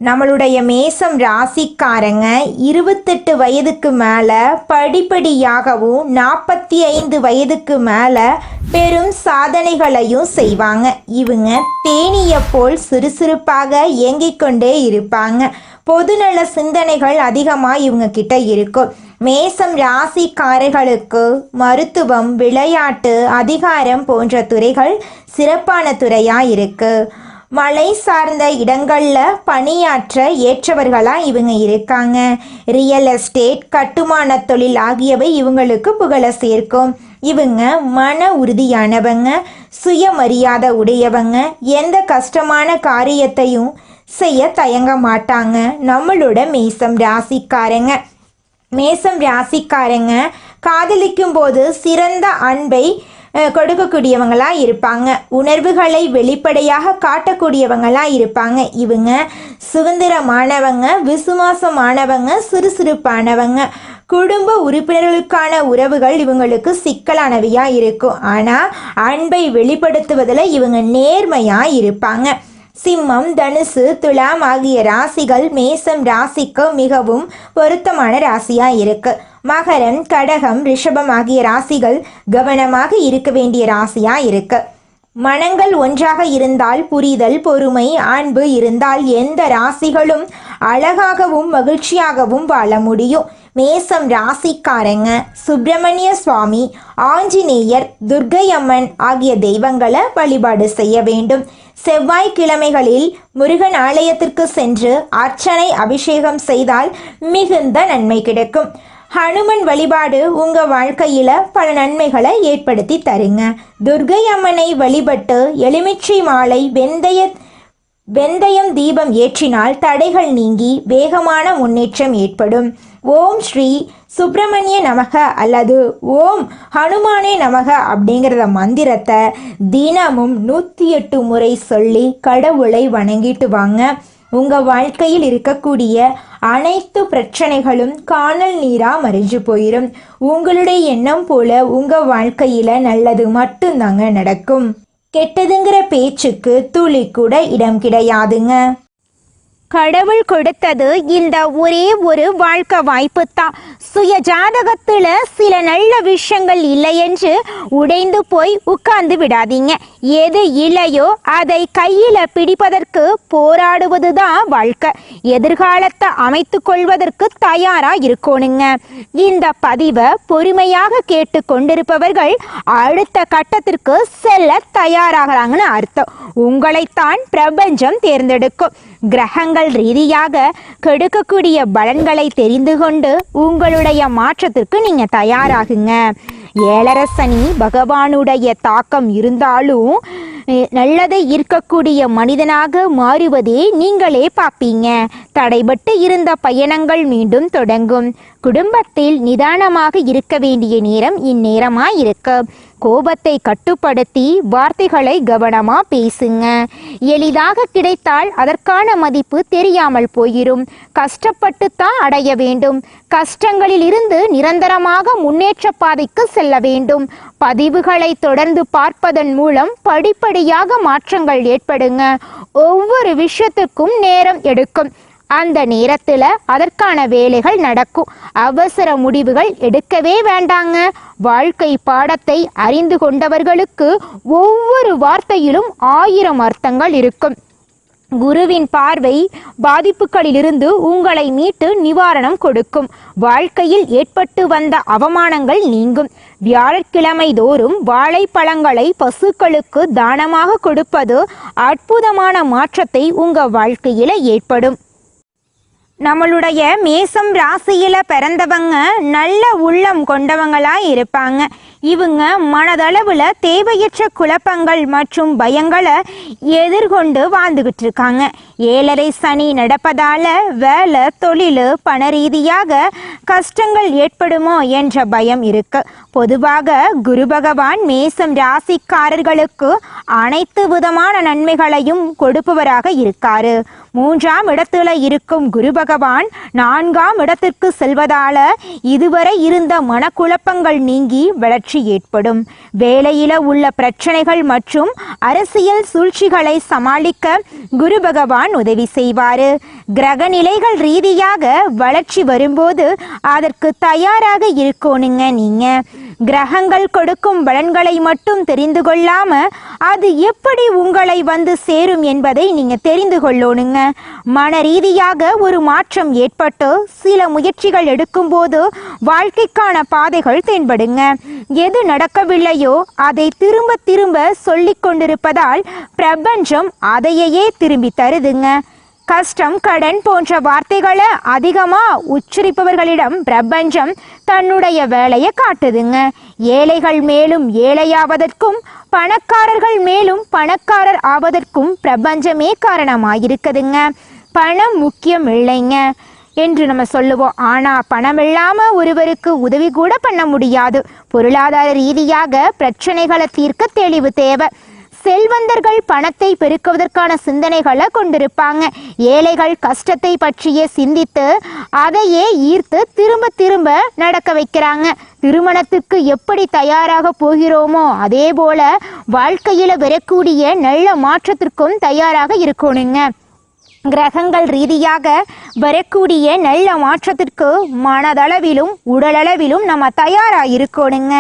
நம்மளுடைய மேசம் ராசிக்காரங்க 28 வயதுக்கு மேலே படிப்படியாகவும் 45 வயதுக்கு மேலே பெரும் சாதனைகளையும் செய்வாங்க. இவங்க தேனீயை போல் சுறுசுறுப்பாக இயங்கிக் கொண்டே இருப்பாங்க. பொதுநல சிந்தனைகள் அதிகமாக இவங்க கிட்ட இருக்கும். மேசம் ராசிக்காரர்களுக்கு மருத்துவம், விளையாட்டு, அதிகாரம் போன்ற துறைகள் சிறப்பான துறையாக இருக்குது. மலை சார்ந்த இடங்களில் பணியாற்ற ஏற்றவர்களாக இவங்க இருக்காங்க. ரியல் எஸ்டேட், கட்டுமான தொழில் ஆகியவை இவங்களுக்கு புகழை சேர்க்கும். இவங்க மன உறுதியானவங்க, சுயமரியாதை உடையவங்க, எந்த கஷ்டமான காரியத்தையும் செய்ய தயங்க மாட்டாங்க. நம்மளோட மேசம் ராசிக்காரங்க காதலிக்கும் போது சிறந்த அன்பை கொடுக்கக்கூடியவங்களாக இருப்பாங்க. உணர்வுகளை வெளிப்படையாக காட்டக்கூடியவங்களாக இருப்பாங்க. இவங்க சுதந்திரமானவங்க, விசுவாசமானவங்க, சுறுசுறுப்பானவங்க. குடும்ப உறுப்பினர்களுக்கான உறவுகள் இவங்களுக்கு சிக்கலானவையாக இருக்கும். ஆனால் அன்பை வெளிப்படுத்துவதில் இவங்க நேர்மையாக இருப்பாங்க. சிம்மம், தனுசு, துலாம் ஆகிய ராசிகள் மேசம் ராசிக்கு மிகவும் பொருத்தமான ராசியாக இருக்கு. மகரம், கடகம், ரிஷபம் ஆகிய ராசிகள் கவனமாக இருக்க வேண்டிய ராசியாக இருக்கு. மனங்கள் ஒன்றாக இருந்தால் புரிதல், பொறுமை, அன்பு இருந்தால் எந்த ராசிகளும் அழகாகவும் மகிழ்ச்சியாகவும் வாழ முடியும். மேசம் ராசிக்காரங்க சுப்பிரமணிய சுவாமி, ஆஞ்சநேயர், துர்க்கை அம்மன் ஆகிய தெய்வங்களை வழிபாடு செய்ய வேண்டும். செவ்வாய்க்கிழமைகளில் முருகன் ஆலயத்திற்கு சென்று அர்ச்சனை, அபிஷேகம் செய்தால் மிகுந்த நன்மை கிடைக்கும். ஹனுமன் வழிபாடு உங்கள் வாழ்க்கையில் பல நன்மைகளை ஏற்படுத்தி தருங்க. துர்க்கை அம்மனை வழிபட்டு எலுமிச்சை மாலை, வெந்தயம் தீபம் ஏற்றினால் தடைகள் நீங்கி வேகமான முன்னேற்றம் ஏற்படும். ஓம் ஸ்ரீ சுப்பிரமணிய நமக அல்லது ஓம் ஹனுமானே நமக அப்படிங்கிறத மந்திரத்தை தினமும் 108 முறை சொல்லி கடவுளை வணங்கிட்டு வாங்க. உங்கள் வாழ்க்கையில் இருக்கக்கூடிய அனைத்து பிரச்சனைகளும் காணல் நீராக மறைஞ்சு போயிடும். உங்களுடைய எண்ணம் போல உங்கள் வாழ்க்கையில் நல்லது மட்டும்தாங்க நடக்கும். கெட்டதுங்கிற பேச்சுக்கு துளி கூட இடம் கிடையாதுங்க. கடவுள் கொடுத்தது இந்த ஒரே ஒரு வாழ்க்கை வாய்ப்பு தான். சுய ஜாதகத்தில் சில நல்ல விஷயங்கள் இல்லை என்று உடைந்து போய் உட்கார்ந்து விடாதீங்க. எது இல்லையோ அதை கையில் பிடிப்பதற்கு போராடுவது தான் வாழ்க்கை. எதிர்காலத்தை அமைத்து கொள்வதற்கு தயாராக இருக்கணுங்க. இந்த பதிவை பொறுமையாக கேட்டு கொண்டிருப்பவர்கள் அடுத்த கட்டத்திற்கு செல்ல தயாராகிறாங்கன்னு அர்த்தம். உங்களைத்தான் பிரபஞ்சம் தேர்ந்தெடுக்கும். கிரகங்கள் ரீதியாக கெடுக்கக்கூடிய பலன்களை தெரிந்து கொண்டு உங்களுடைய மாற்றத்திற்கு நீங்க தயாராகுங்க. ஏழரை சனி பகவானுடைய தாக்கம் இருந்தாலும் நல்லதை இருக்கக்கூடிய மனிதனாக மாறுவதே நீங்களே பார்ப்பீங்க. தடைபட்டு இருந்த பயணங்கள் மீண்டும் தொடங்கும். குடும்பத்தில் நிதானமாக இருக்க வேண்டிய நேரம் இந்நேரமாக இருக்கு. கோபத்தை கட்டுப்படுத்தி வார்த்தைகளை கவனமாக பேசுங்க. எளிதாக கிடைத்தால் அதற்கான மதிப்பு தெரியாமல் போயிடும். கஷ்டப்பட்டு தான் அடைய வேண்டும். கஷ்டங்களில் இருந்து நிரந்தரமாக முன்னேற்ற பாதைக்கு செல்ல வேண்டும். பதிவுகளை தொடர்ந்து பார்ப்பதன் மூலம் படிப்படியாக மாற்றங்கள் ஏற்படுங்க. ஒவ்வொரு விஷயத்துக்கும் நேரம் எடுக்கும். அந்த நேரத்தில் அதற்கான வேலைகள் நடக்கும். அவசர முடிவுகள் எடுக்கவே வேண்டாங்க. வாழ்க்கை பாடத்தை அறிந்து கொண்டவர்களுக்கு ஒவ்வொரு வார்த்தையிலும் 1000 அர்த்தங்கள் இருக்கும். குருவின் பார்வை பாதிப்புகளிலிருந்து உங்களை மீட்டு நிவாரணம் கொடுக்கும். வாழ்க்கையில் ஏற்பட்டு வந்த அவமானங்கள் நீங்கும். வியாழக்கிழமை தோறும் வாழைப்பழங்களை பசுக்களுக்கு தானமாக கொடுப்பது அற்புதமான மாற்றத்தை உங்கள் வாழ்க்கையில் ஏற்படும். நம்மளுடைய மேசம் ராசியில் பிறந்தவங்க நல்ல உள்ளம் கொண்டவங்களாக இருப்பாங்க. இவங்க மனதளவில் தேவையற்ற குழப்பங்கள் மற்றும் பயங்களை எதிர்கொண்டு வாழ்ந்துக்கிட்டு இருக்காங்க. ஏழரை சனி நடப்பதால் வேலை, தொழில், பண ரீதியாக கஷ்டங்கள் ஏற்படுமோ என்ற பயம் இருக்கு. பொதுவாக குரு பகவான் மேசம் ராசிக்காரர்களுக்கு அனைத்து விதமான நன்மைகளையும் கொடுப்பவராக இருக்காரு. 3ஆம் இடத்துல இருக்கும் குரு பகவான் 4ஆம் இடத்திற்கு செல்வதால இதுவரை இருந்த மனக்குழப்பங்கள் நீங்கி வளர்ச்சி ஏற்படும். வேலையில உள்ள பிரச்சனைகள் மற்றும் அரசியல் சூழ்ச்சிகளை சமாளிக்க குரு பகவான் உதவி செய்வாரு. கிரக நிலைகள் ரீதியாக வளர்ச்சி வரும்போது அதற்கு தயாராக இருக்கணுங்க. நீங்க கிரகங்கள் கொடுக்கும் பலன்களை மட்டும் தெரிந்து கொள்ளாம அது எப்படி உங்களை வந்து சேரும் என்பதை நீங்க தெரிந்து கொள்ளணுங்க. மன ரீதியாக ஒரு மாற்றம் ஏற்பட்டு சில முயற்சிகள் எடுக்கும்போது வாழ்க்கைக்கான பாதைகள் தென்படுங்க. எது நடக்கவில்லையோ அதை திரும்ப திரும்ப சொல்லிக் கொண்டிருப்பதால் பிரபஞ்சம் அதையே திரும்பி தருதுங்க. கஷ்டம், கடன் போன்ற வார்த்தைகளை அதிகமா உச்சரிப்பவர்களிடம் பிரபஞ்சம் தன்னுடைய வேலையை காட்டுதுங்க. ஏழைகள் மேலும் ஏழையாவதற்கும் பணக்காரர்கள் மேலும் பணக்காரர் ஆவதற்கும் பிரபஞ்சமே காரணமாயிருக்குதுங்க. பணம் முக்கியம் இல்லைங்க என்று நம்ம சொல்லுவோம். ஆனால் பணம் இல்லாமல் ஒருவருக்கு உதவி கூட பண்ண முடியாது. பொருளாதார ரீதியாக பிரச்சனைகளை தீர்க்க தெளிவு தேவை. செல்வந்தர்கள் பணத்தை பெருக்குவதற்கான சிந்தனைகளை கொண்டிருப்பாங்க. ஏழைகள் கஷ்டத்தை பற்றியே சிந்தித்து அதையே ஈர்த்து திரும்ப திரும்ப நடக்க வைக்கிறாங்க. திருமணத்துக்கு எப்படி தயாராக போகிறோமோ அதே போல வாழ்க்கையில வரக்கூடிய நல்ல மாற்றத்திற்கும் தயாராக இருக்கணுங்க. கிரகங்கள் ரீதியாக வரக்கூடிய நல்ல மாற்றத்திற்கு மனதளவிலும் உடலளவிலும் நம்ம தயாராக இருக்கணுங்க.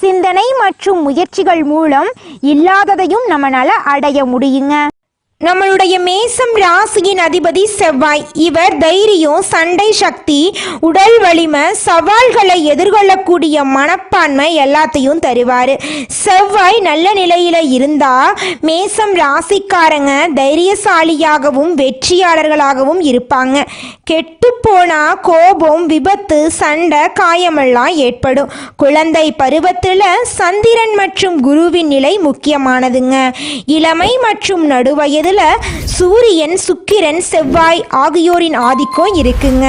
சிந்தனை மற்றும் முயற்சிகள் மூலம் இல்லாததையும் நம்மளால அடைய முடியுங்க. நம்மளுடைய மேசம் ராசியின் அதிபதி செவ்வாய். இவர் தைரியம், சண்டை சக்தி, உடல் வலிமை, சவால்களை எதிர்கொள்ளக்கூடிய மனப்பான்மை எல்லாத்தையும் தருவார். செவ்வாய் நல்ல நிலையில் இருந்தால் மேசம் ராசிக்காரங்க தைரியசாலியாகவும் வெற்றியாளர்களாகவும் இருப்பாங்க. கெட்டுப்போனா கோபம், விபத்து, சண்டை, காயமெல்லாம் ஏற்படும். குழந்தை பருவத்தில் சந்திரன் மற்றும் குருவின் நிலை முக்கியமானதுங்க. இளமை மற்றும் நடுவயதில் சூரியன், சுக்கிரன், செவ்வாய் ஆகியோரின் ஆதிக்கம் இருக்குங்க.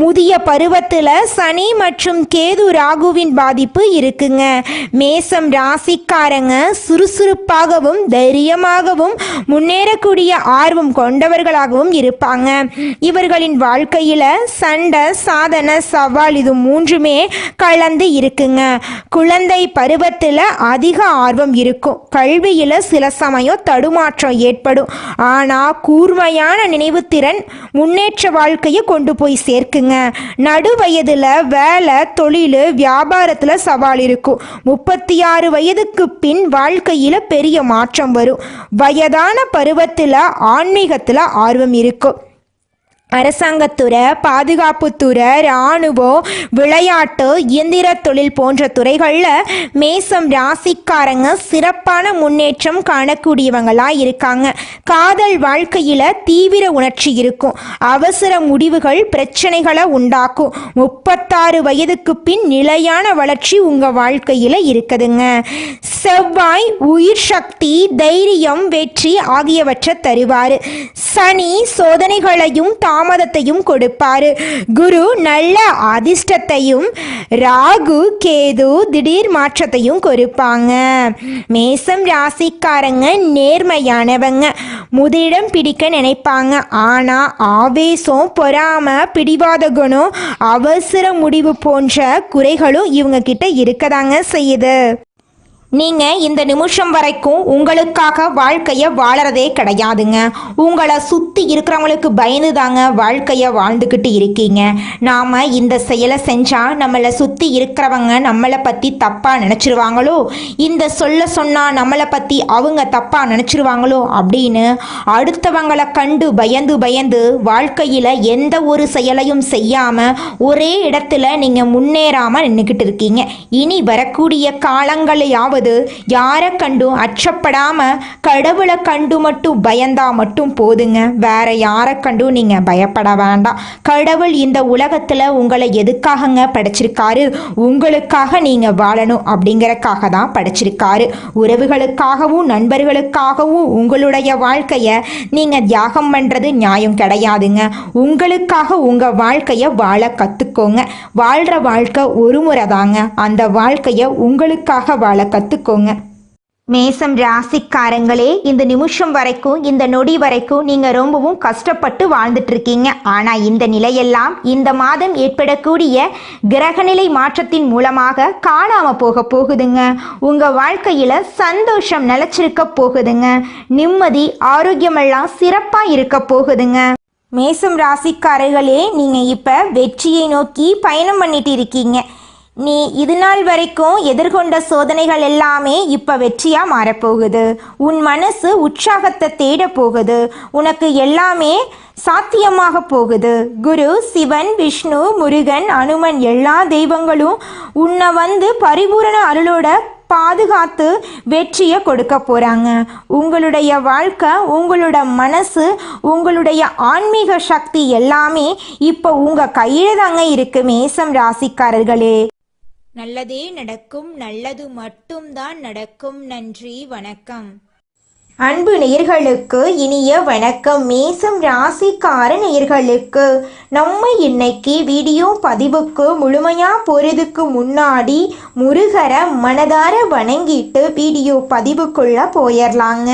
முதிய பருவத்தில் சனி மற்றும் கேது, ராகுவின் பாதிப்பு இருக்குங்க. மேசம் ராசிக்காரங்க சுறுசுறுப்பாகவும் தைரியமாகவும் முன்னேறக்கூடிய ஆர்வம் கொண்டவர்களாகவும் இருப்பாங்க. இவர்களின் வாழ்க்கையில சண்டை, சாதனை, சவால் இது மூன்றுமே கலந்து இருக்குங்க. குழந்தை பருவத்தில் அதிக ஆர்வம் இருக்கும். கல்வியில சில சமயம் தடுமாற்றம் ஏற்படும். ஆனால் கூர்மையான நினைவுத்திறன் முன்னேற்ற வாழ்க்கையை கொண்டு போய் சேர்க்குங்க. நடுவயதில் வேலை, தொழில், வியாபாரத்தில் சவால் இருக்கும். 36 வயதுக்கு பின் வாழ்க்கையில் பெரிய மாற்றம் வரும். வயதான பருவத்தில் ஆன்மீகத்தில் ஆர்வம் இருக்கும். அரசாங்கத்துறை, பாதுகாப்புத்துறை, இராணுவம், விளையாட்டு, இயந்திர தொழில் போன்ற துறைகளில் மேசம் ராசிக்காரங்க சிறப்பான முன்னேற்றம் காணக்கூடியவங்களாக இருக்காங்க. காதல் வாழ்க்கையில் தீவிர உணர்ச்சி இருக்கும். அவசர முடிவுகள் பிரச்சனைகளை உண்டாக்கும். 36 வயதுக்கு பின் நிலையான வளர்ச்சி உங்கள் வாழ்க்கையில் இருக்குதுங்க. செவ்வாய் உயிர் சக்தி, தைரியம், வெற்றி ஆகியவற்றை தருவார். சனி சோதனைகளையும் தாமதத்தையும் கொடுப்பாரு. குரு நல்ல அதிர்ஷ்டத்தையும், ராகு, கேது திடீர் மாற்றத்தையும் கொடுப்பாங்க. மேசம் ராசிக்காரங்க நேர்மையானவங்க. முதலிடம் பிடிக்க நினைப்பாங்க. ஆனா ஆவேசம், பொறாமை, பிடிவாத குணம், அவசர முடிவு போன்ற குறைகளும் இவங்க கிட்ட இருக்கதாங்க செய்யுது. நீங்கள் இந்த நிமிஷம் வரைக்கும் உங்களுக்காக வாழ்க்கையை வாழறதே கிடையாதுங்க. உங்களை சுற்றி இருக்கிறவங்களுக்கு பயந்து தாங்க வாழ்க்கையை வாழ்ந்துக்கிட்டு இருக்கீங்க. நாம் இந்த செயலை செஞ்சால் நம்மளை சுற்றி இருக்கிறவங்க நம்மளை பற்றி தப்பாக நினச்சிருவாங்களோ, இந்த சொல்ல சொன்னால் நம்மளை பற்றி அவங்க தப்பாக நினச்சிருவாங்களோ அப்படின்னு அடுத்தவங்களை கண்டு பயந்து பயந்து வாழ்க்கையில் எந்த ஒரு செயலையும் செய்யாமல் ஒரே இடத்துல நீங்கள் முன்னேறாமல் நின்றுக்கிட்டு இருக்கீங்க. இனி வரக்கூடிய காலங்களையாவது யாரை கண்டும் அச்சப்படாம கடவுளை கண்டு மட்டும் பயந்தா மட்டும் போதுங்க. வேற யாரை கண்டும் நீங்க பயப்பட வேண்டாம். கடவுள் இந்த உலகத்துல உங்களை எதுக்காகங்க படைச்சிருக்காரு? உங்களுக்காக நீங்க வாழணும் அப்படிங்கறக்காக தான் படைச்சிருக்காரு. உறவுகளுக்காகவும் நண்பர்களுக்காகவும் உங்களுடைய வாழ்க்கைய நீங்க தியாகம் பண்றது நியாயம் கிடையாதுங்க. உங்களுக்காக உங்க வாழ்க்கைய வாழ கத்துக்கோங்க. வாழ்ற வாழ்க்கை ஒரு முறை தாங்க. அந்த வாழ்க்கைய உங்களுக்காக வாழ கத்துக்கோங்க. மேசம் ராசிக்காரங்களே, இந்த நிமிஷம் வரைக்கும், இந்த நொடி வரைக்கும் நீங்க ரொம்பவும் கஷ்டப்பட்டு வாழ்ந்துட்டு இருக்கீங்க. ஆனா இந்த நிலையெல்லாம் இந்த மாதம் ஏற்படக்கூடிய கிரகநிலை மாற்றத்தின் மூலமாக காணாம போகுதுங்க. உங்க வாழ்க்கையில சந்தோஷம் நிலைச்சிருக்க போகுதுங்க. நிம்மதி, ஆரோக்கியமெல்லாம் சிறப்பா இருக்க போகுதுங்க. மேசம் ராசிக்காரர்களே, நீங்க இப்ப வெற்றியை நோக்கி பயணம் பண்ணிட்டு இருக்கீங்க. நீ இது நாள் வரைக்கும் எதிர்கொண்ட சோதனைகள் எல்லாமே இப்ப வெற்றியா மாறப்போகுது. உன் மனசு உற்சாகத்தை தேட போகுது. உனக்கு எல்லாமே சாத்தியமாக போகுது. குரு, சிவன், விஷ்ணு, முருகன், அனுமன் எல்லா தெய்வங்களும் உன்னை பரிபூரண அருளோட பாதுகாத்து வெற்றியை கொடுக்க போறாங்க. உங்களுடைய வாழ்க்கை, உங்களோட மனசு, உங்களுடைய ஆன்மீக சக்தி எல்லாமே இப்போ உங்க கையில தாங்க இருக்கு. மேசம் ராசிக்காரர்களே, நல்லதே நடக்கும், நல்லது மட்டும்தான் நடக்கும். நன்றி, வணக்கம். அன்பு நேயர்களுக்கு இனிய வணக்கம். மேசம் ராசிக்கார நேயர்களுக்கு நம்ம இன்னைக்கு வீடியோ பதிவுக்கு முழுமையா போறதுக்கு முன்னாடி முருகரை மனதார வணங்கிட்டு வீடியோ பதிவுக்குள்ள போயிடலாங்க.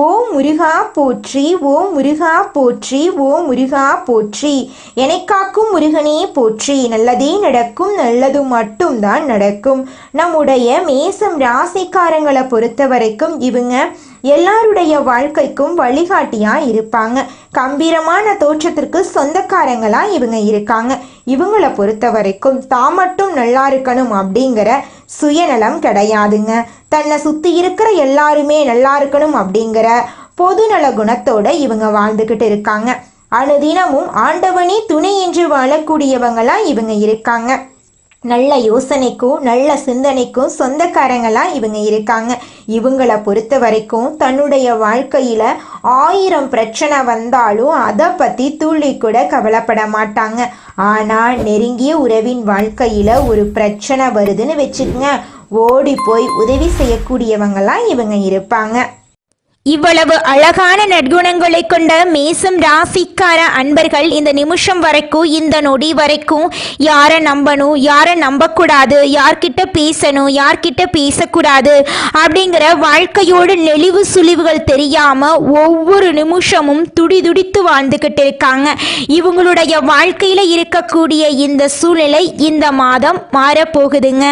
ஓ முருகா போற்றி, ஓ முருகா போற்றி, ஓ முருகா போற்றி, என்னை காக்கும் முருகனே போற்றி. நல்லதே நடக்கும், நல்லது மட்டும்தான் நடக்கும். நம்முடைய மேசம் ராசிக்காரங்களை பொறுத்த வரைக்கும் இவங்க எல்லாருடைய வாழ்க்கைக்கும் வழிகாட்டியா இருப்பாங்க. கம்பீரமான தோற்றத்திற்கு சொந்தக்காரங்களா இவங்க இருக்காங்க. இவங்களை பொறுத்த வரைக்கும் தான் மட்டும் நல்லா இருக்கணும் அப்படிங்கிற சுயநலம் கிடையாதுங்க. தன்னை சுத்தி இருக்கிற எல்லாருமே நல்லா இருக்கணும் அப்படிங்கிற பொதுநல குணத்தோட இவங்க வாழ்ந்துகிட்டு இருக்காங்க. அனுதினமும் ஆண்டவனே துணை என்று வாழக்கூடியவங்களா இவங்க இருக்காங்க. நல்ல யோசனைக்கும் நல்ல சிந்தனைக்கும் சொந்தக்காரங்களா இவங்க இருக்காங்க. இவங்களை பொறுத்த வரைக்கும் தன்னுடைய வாழ்க்கையில 1000 பிரச்சனை வந்தாலும் அதை பத்தி துள்ளி கூட கவலைப்பட மாட்டாங்க. ஆனா நெருங்கிய உறவின் வாழ்க்கையில ஒரு பிரச்சனை வருதுன்னு வச்சுக்கோங்க, ஓடி போய் உதவி செய்யக்கூடியவங்களா இவங்க இருப்பாங்க. இவ்வளவு அழகான நற்குணங்களை கொண்ட மேசம் ராசிக்கார அன்பர்கள் இந்த நிமிஷம் வரைக்கும், இந்த நொடி வரைக்கும் யாரை நம்பணும், யாரை நம்பக்கூடாது, யார்கிட்ட பேசணும், யார்கிட்ட பேசக்கூடாது அப்படிங்கிற வாழ்க்கையோட நெளிவு சுழிவுகள் தெரியாம ஒவ்வொரு நிமிஷமும் துடிதுடித்து வாழ்ந்துகிட்டு இருக்காங்க. இவங்களுடைய வாழ்க்கையில இருக்கக்கூடிய இந்த சூழ்நிலை இந்த மாதம் மாறப்போகுதுங்க.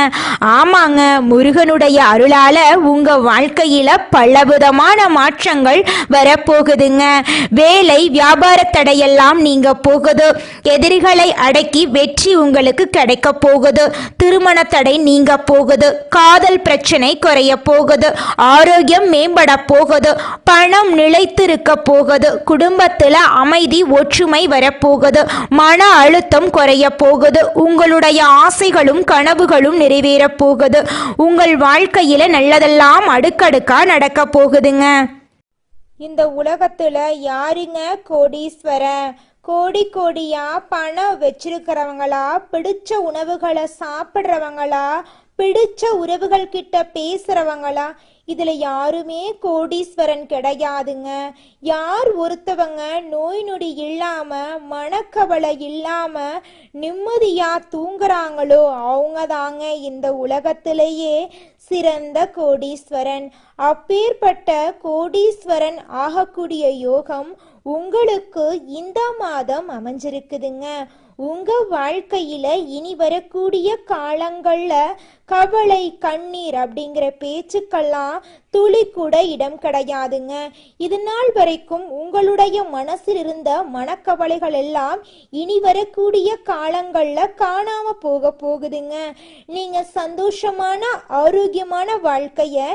ஆமாங்க, முருகனுடைய அருளால உங்க வாழ்க்கையில பலவிதமான மாற்றங்கள் வரப்போகுதுங்க. வேலை வியாபார தடையெல்லாம் நீங்க போகுது. எதிரிகளை அடக்கி வெற்றி உங்களுக்கு கிடைக்க போகுது. திருமண தடை நீங்க போகுது. காதல் பிரச்சனை குறைய போகுது. ஆரோக்கியம் மேம்பட போகுது. பணம் நிலைத்திருக்க போகுது. குடும்பத்துல அமைதி, ஒற்றுமை வரப்போகுது. மன அழுத்தம் குறைய போகுது. உங்களுடைய ஆசைகளும் கனவுகளும் நிறைவேற போகுது. உங்கள் வாழ்க்கையில நல்லதெல்லாம் அடுக்கடுக்கா நடக்க போகுதுங்க. இந்த உலகத்துல யாருங்க கோடீஸ்வரன்? கோடி கோடியா பணம் வச்சிருக்கிறவங்களா, பிடிச்ச உணவுகளை சாப்பிட்றவங்களா, பிடிச்ச உறவுகள் கிட்ட பேசுறவங்களா? இதுல யாருமே கோடீஸ்வரன் கிடையாதுங்க. யார் ஒருத்தவங்க நோய் நொடி இல்லாம, மனக்கவலை இல்லாம நிம்மதியா தூங்குறாங்களோ அவங்க தாங்க இந்த உலகத்திலேயே சிறந்த கோடீஸ்வரன். அப்பேற்பட்ட கோடீஸ்வரன் ஆகக்கூடிய யோகம் உங்களுக்கு இந்த மாதம் அமைஞ்சிருக்குதுங்க. உங்க வாழ்க்கையில இனி வரக்கூடிய காலங்கள்ல கவலை, கண்ணீர் அப்படிங்கிற பேச்சுக்கெல்லாம் துளி கூட இடம் கிடையாதுங்க. இது நாள் வரைக்கும் உங்களுடைய மனசில் இருந்த மனக்கவலைகள் எல்லாம் இனி வரக்கூடிய காலங்கள்ல காணாம போகுதுங்க. நீங்க சந்தோஷமான ஆரோக்கியமான வாழ்க்கைய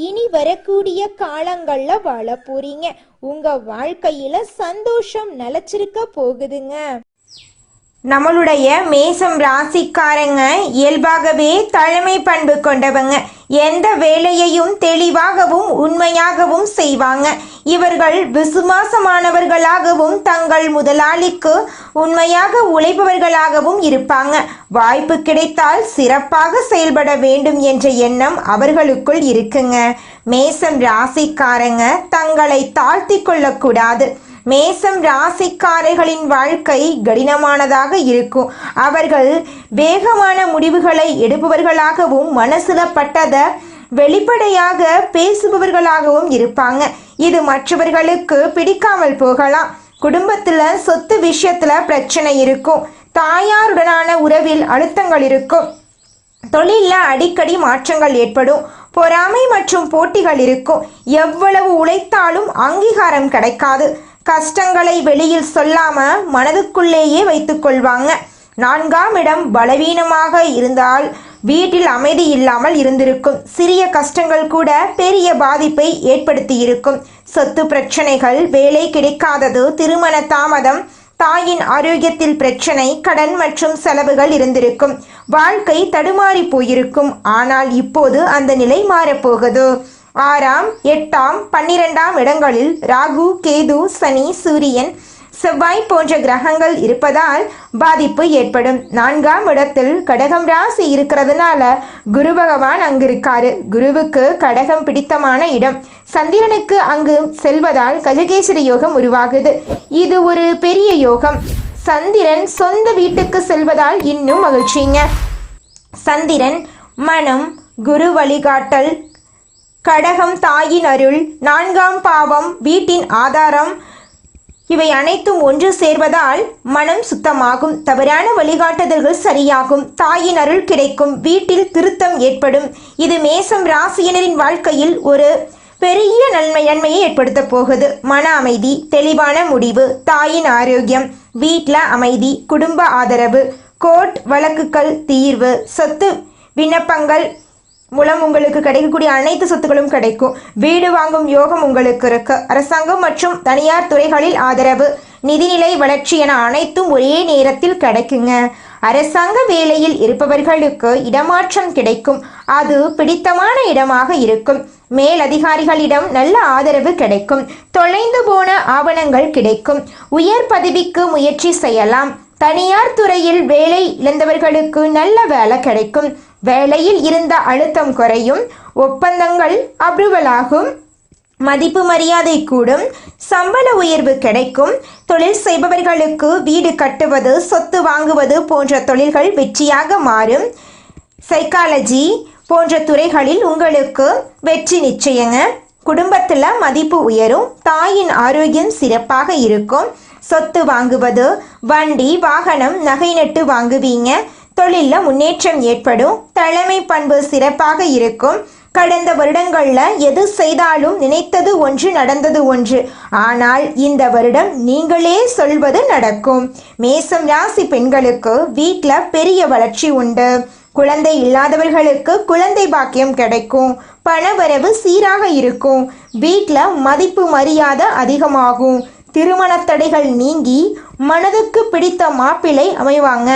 இனி வரக்கூடிய காலங்கள்ல வாழ போறீங்க. உங்க வாழ்க்கையில சந்தோஷம் நிலைச்சிருக்க போகுதுங்க. நம்மளுடைய மேசம் ராசிக்காரங்க இயல்பாகவே தலைமை பண்பு கொண்டவங்க. எந்த வேலையையும் தெளிவாகவும் உண்மையாகவும் செய்வாங்க. இவர்கள் விசுவாசமானவர்களாகவும் தங்கள் முதலாளிக்கு உண்மையாக உழைப்பவர்களாகவும் இருப்பாங்க. வாய்ப்பு கிடைத்தால் சிறப்பாக செயல்பட வேண்டும் என்ற எண்ணம் அவர்களுக்குள் இருக்குங்க. மேசம் ராசிக்காரங்க தங்களை தாழ்த்தி கொள்ளக்கூடாது. மேசம் ராசிக்காரர்களின் வாழ்க்கை கடினமானதாக இருக்கும். அவர்கள் வேகமான முடிவுகளை எடுப்பவர்களாகவும் மனசுல பட்டதை வெளிப்படையாக பேசுபவர்களாகவும் இருப்பாங்க. இது மற்றவர்களுக்கு பிடிக்காமல் போகலாம். குடும்பத்துல சொத்து விஷயத்துல பிரச்சனை இருக்கும். தாயாருடனான உறவில் அழுத்தங்கள் இருக்கும். தொழில்ல அடிக்கடி மாற்றங்கள் ஏற்படும். பொறாமை மற்றும் போட்டிகள் இருக்கும். எவ்வளவு உழைத்தாலும் அங்கீகாரம் கிடைக்காது. கஷ்டங்களை வெளியில் சொல்லாம மனதுக்குள்ளேயே வைத்துக் கொள்வாங்க. 4ஆம் இடம் பலவீனமாக இருந்தால் வீட்டில் அமைதி இல்லாமல் இருந்திருக்கும். சிறிய கஷ்டங்கள் கூட பெரிய பாதிப்பை ஏற்படுத்தி இருக்கும். சொத்து பிரச்சனைகள், வேலை கிடைக்காதது, திருமண தாமதம், தாயின் ஆரோக்கியத்தில் பிரச்சனை, கடன் மற்றும் செலவுகள் இருந்திருக்கும். வாழ்க்கை தடுமாறி போயிருக்கும். ஆனால் இப்போது அந்த நிலை மாறப்போகுது. 6ஆம், 8ஆம், 12ஆம் இடங்களில் ராகு, கேது, சனி, சூரியன், செவ்வாய் போன்ற கிரகங்கள் இருப்பதால் பாதிப்பு ஏற்படும். 4ஆம் இடத்தில் கடகம் ராசி இருக்கிறதுனால குரு பகவான் அங்கு இருக்காரு. குருவுக்கு கடகம் பிடித்தமான இடம். சந்திரனுக்கு அங்கு செல்வதால் கஜகேசரி யோகம் உருவாகுது. இது ஒரு பெரிய யோகம். சந்திரன் சொந்த வீட்டுக்கு செல்வதால் இன்னும் மகிழ்ச்சிங்க. சந்திரன் மனம், குரு வழிகாட்டல், கடகம் தாயின் அருள், 4ஆம் பாவம் வீட்டின் ஆதாரம், இவை அனைத்தும் ஒன்று சேர்வதால் மனம் சுத்தமாகும். தவறான வழிகாட்டுதல்கள் சரியாகும். தாயின் அருள் கிடைக்கும். வீட்டில் திருத்தம் ஏற்படும். இது மேசம் ராசியினரின் வாழ்க்கையில் ஒரு பெரிய நன்மையை ஏற்படுத்த போகுது. மன அமைதி, தெளிவான முடிவு, தாயின் ஆரோக்கியம், வீட்டில் அமைதி, குடும்ப ஆதரவு, கோர்ட் வழக்குகள் தீர்வு, சொத்து விண்ணப்பங்கள் மூலம் உங்களுக்கு கிடைக்கக்கூடிய அனைத்து சொத்துக்களும் கிடைக்கும். வீடு வாங்கும் யோகம் உங்களுக்கு இருக்கு. அரசாங்கம் மற்றும் தனியார் துறைகளில் ஆதரவு, நிதிநிலை வளர்ச்சி என அனைத்தும் ஒரே நேரத்தில் கிடைக்குங்க. அரசாங்க வேலையில் இருப்பவர்களுக்கு இடமாற்றம் கிடைக்கும். அது பிடித்தமான இடமாக இருக்கும். மேலதிகாரிகளிடம் நல்ல ஆதரவு கிடைக்கும். தொலைந்து போன ஆவணங்கள் கிடைக்கும். உயர் பதவிக்கு முயற்சி செய்யலாம். தனியார் துறையில் வேலை இழந்தவர்களுக்கு நல்ல வேலை கிடைக்கும். வேலையில் இருந்த அழுத்தம் குறையும். ஒப்பந்தங்கள் அப்ரூவல் ஆகும். மதிப்பு மரியாதை கூடும். சம்பள உயர்வு கிடைக்கும். தொழில் செய்பவர்களுக்கு வீடு கட்டுவது, சொத்து வாங்குவது போன்ற தொழில்கள் வெற்றியாக மாறும். சைக்காலஜி போன்ற துறைகளில் உங்களுக்கு வெற்றி நிச்சயங்க. குடும்பத்தில் மதிப்பு உயரும். தாயின் ஆரோக்கியம் சிறப்பாக இருக்கும். சொத்து வாங்குவது, வண்டி வாகனம் நகை நட்டு வாங்குவீங்க. தொழிலில் முன்னேற்றம் ஏற்படும். தலைமை பண்பு சிறப்பாக இருக்கும். கடந்த வருடங்களில் எது செய்தாலும் நினைத்தது ஒன்று நடந்தது ஒன்று. ஆனால் இந்த வருடம் நீங்களே சொல்வது நடக்கும். மேசம் ராசி பெண்களுக்கு வீட்டில் பெரிய வளர்ச்சி உண்டு. குழந்தை இல்லாதவர்களுக்கு குழந்தை பாக்கியம் கிடைக்கும். பணவரவு சீராக இருக்கும். வீட்டில் மதிப்பு மரியாதை அதிகமாகும். திருமண தடைகள் நீங்கி மனதுக்கு பிடித்த மாப்பிள்ளை அமைவாங்க.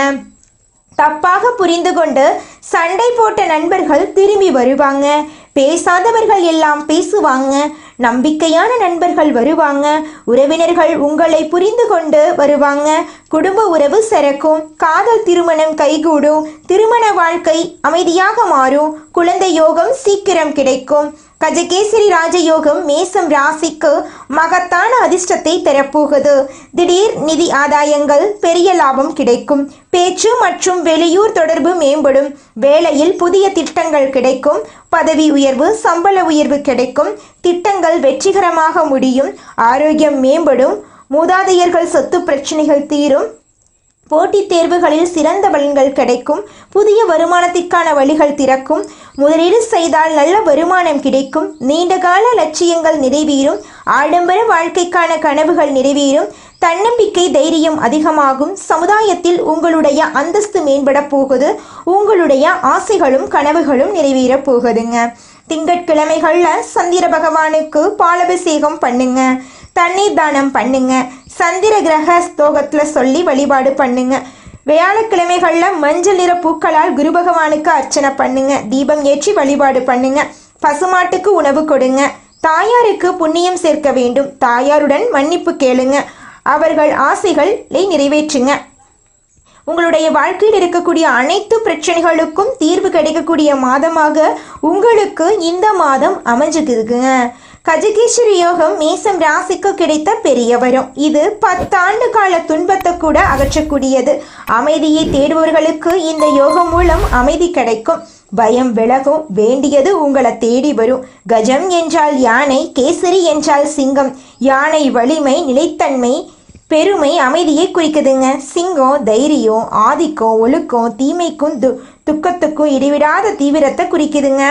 தப்பாக புரிந்து கொண்டு சண்டை போட்ட நண்பர்கள் திரும்பி வருவாங்க. பேசாதவர்கள் எல்லாம் பேசுவாங்க. நம்பிக்கையான நண்பர்கள் வருவாங்க. உறவினர்கள் உங்களை புரிந்து கொண்டு வருவாங்க. குடும்ப உறவு சிறக்கும். காதல் திருமணம் கைகூடும். திருமண வாழ்க்கை அமைதியாக மாறும். குழந்தை யோகம் சீக்கிரம் கிடைக்கும். கஜகேசரி ராஜயோகம் மேசம் ராசிக்கு மகத்தான அதிர்ஷ்டத்தை தரப்போகுது. திடீர் நிதி ஆதாயங்கள், பெரிய லாபம் கிடைக்கும். பேச்சு மற்றும் வெளியூர் தொடர்பு மேம்படும். வேலையில் புதிய திட்டங்கள் கிடைக்கும். பதவி உயர்வு, சம்பள உயர்வு கிடைக்கும். திட்டங்கள் வெற்றிகரமாக முடியும். ஆரோக்கியம் மேம்படும். மூதாதையர்கள் சொத்து பிரச்சனைகள் தீரும். போட்டித் தேர்வுகளில் சிறந்த பலன்கள் கிடைக்கும். புதிய வருமானத்திற்கான வழிகள் திறக்கும். முதலீடு செய்தால் நல்ல வருமானம் கிடைக்கும். நீண்டகால லட்சியங்கள் நிறைவேறும். ஆடம்பர வாழ்க்கைக்கான கனவுகள் நிறைவேறும். தன்னம்பிக்கை, தைரியம் அதிகமாகும். சமுதாயத்தில் உங்களுடைய அந்தஸ்து மேம்பட போகுது. உங்களுடைய ஆசைகளும் கனவுகளும் நிறைவேற போகுதுங்க. திங்கட்கிழமைகளில் சந்திர பகவானுக்கு பாலாபிஷேகம் பண்ணுங்க. தண்ணீர் தானம் பண்ணுங்க. சந்திர கிரக ஸ்லோகத்தில் சொல்லி வழிபாடு பண்ணுங்க. வியாழக்கிழமைகளில் மஞ்சள் நிற பூக்களால் குரு பகவானுக்கு அர்ச்சனை பண்ணுங்க. தீபம் ஏற்றி வழிபாடு பண்ணுங்க. பசுமாட்டுக்கு உணவு கொடுங்க. தாயாருக்கு புண்ணியம் சேர்க்க வேண்டும். தாயாருடன் மன்னிப்பு கேளுங்க. அவர்கள் ஆசைகளை நிறைவேற்றுங்க. உங்களுடைய வாழ்க்கையில் இருக்கக்கூடிய அனைத்து பிரச்சனைகளுக்கும் தீர்வு கிடைக்கக்கூடிய மாதமாக உங்களுக்கு இந்த மாதம் அமைஞ்சுக்குதுங்க. கஜகேசரி யோகம் மேசம் ராசிக்கு கிடைத்த பெரிய வரம். இது 10 ஆண்டு கால துன்பத்தை கூட அகற்றக்கூடியது. அமைதியை தேடுபவர்களுக்கு இந்த யோகம் மூலம் அமைதி கிடைக்கும். பயம் விலகும், வேண்டியது உங்களை தேடி வரும். கஜம் என்றால் யானை, கேசரி என்றால் சிங்கம். யானை வலிமை, நிலைத்தன்மை, பெருமை, அமைதியை குறிக்குதுங்க. சிங்கம் தைரியம், ஆதிக்கம், ஒழுக்கம், தீமைக்கும் துக்கத்துக்கும் இடைவிடாத தீவிரத்தை குறிக்குதுங்க.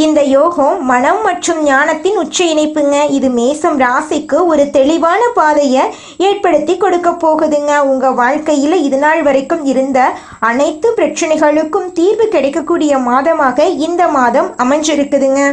இந்த யோகம் மனம் மற்றும் ஞானத்தின் உச்ச இணைப்புங்க. இது மேசம் ராசிக்கு ஒரு தெளிவான பாதையை ஏற்படுத்தி கொடுக்க போகுதுங்க. உங்கள் வாழ்க்கையில் இது நாள் வரைக்கும் இருந்த அனைத்து பிரச்சனைகளுக்கும் தீர்வு கிடைக்கக்கூடிய மாதமாக இந்த மாதம் அமைஞ்சிருக்குதுங்க.